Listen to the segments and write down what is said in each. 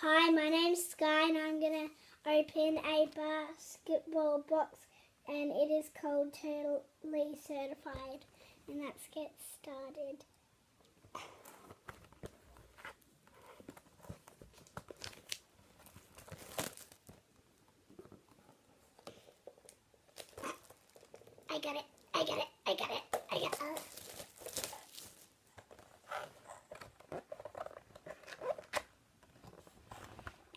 Hi, my name's Skye and I'm going to open a basketball box and it is called Totally Certified. And let's get started. I got it.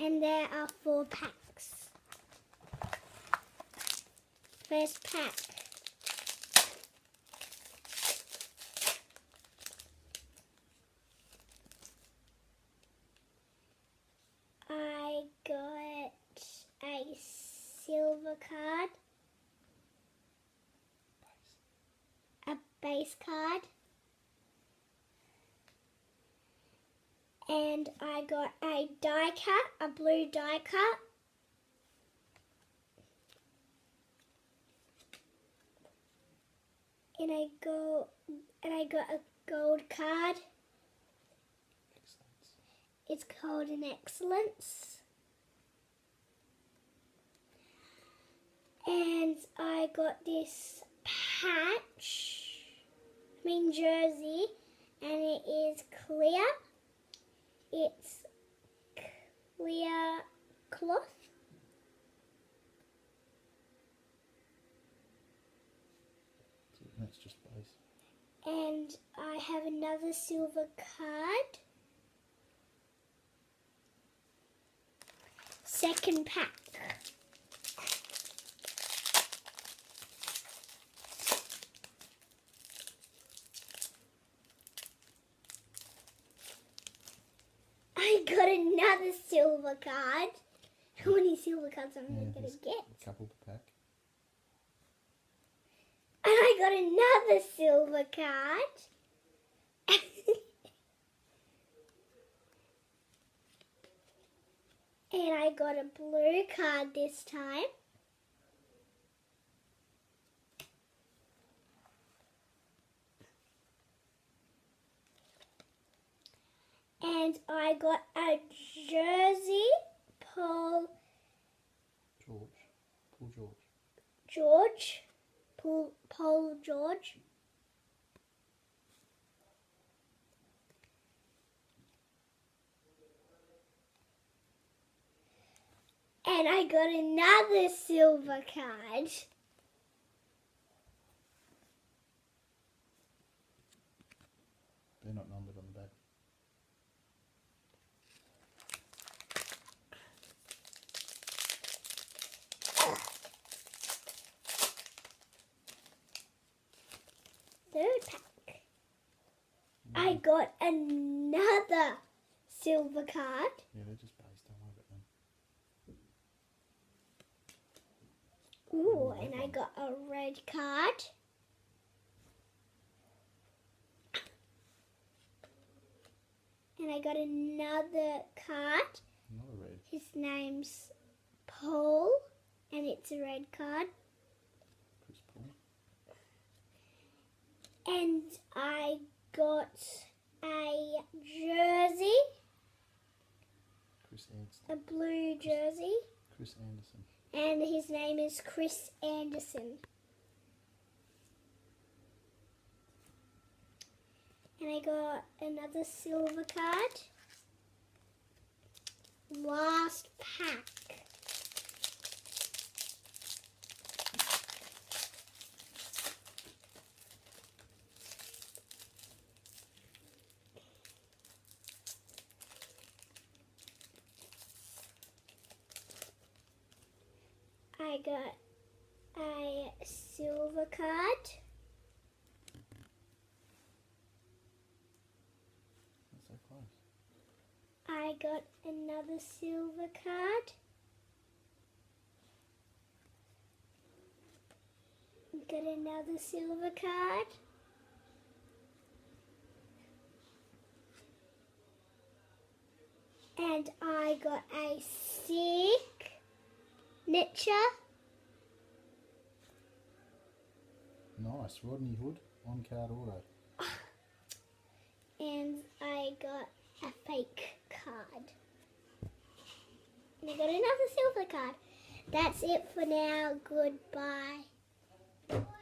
And there are 4 packs. First pack. I got a silver card, a base card, and I got a die cut, a blue die cut, and I got a gold card. It's called an Excellence. And I got this jersey, and it is clear. It's clear cloth. That's just base. And I have another silver card. Second pack. I got another silver card. How many silver cards am I going to get? A couple per pack. And I got another silver card. And I got a blue card this time. And I got a jersey, Paul George. And I got another silver card. They're not numbered on the back. Third pack. I got another silver card. Yeah, they're just based. Don't worry about them. Ooh, and I got a red card. And I got another card. Another red. His name's Paul, and it's a red card. Chris Paul. And I got a jersey, Chris Anderson. a blue jersey, Chris Anderson. and his name is Chris Anderson. And I got another silver card. Last pack. I got a silver card. That's so close. I got another silver card. Got another silver card. And I got a signature. Nice. Rodney Hood on card auto. And I got a fake card. And I got another silver card. That's it for now. Goodbye.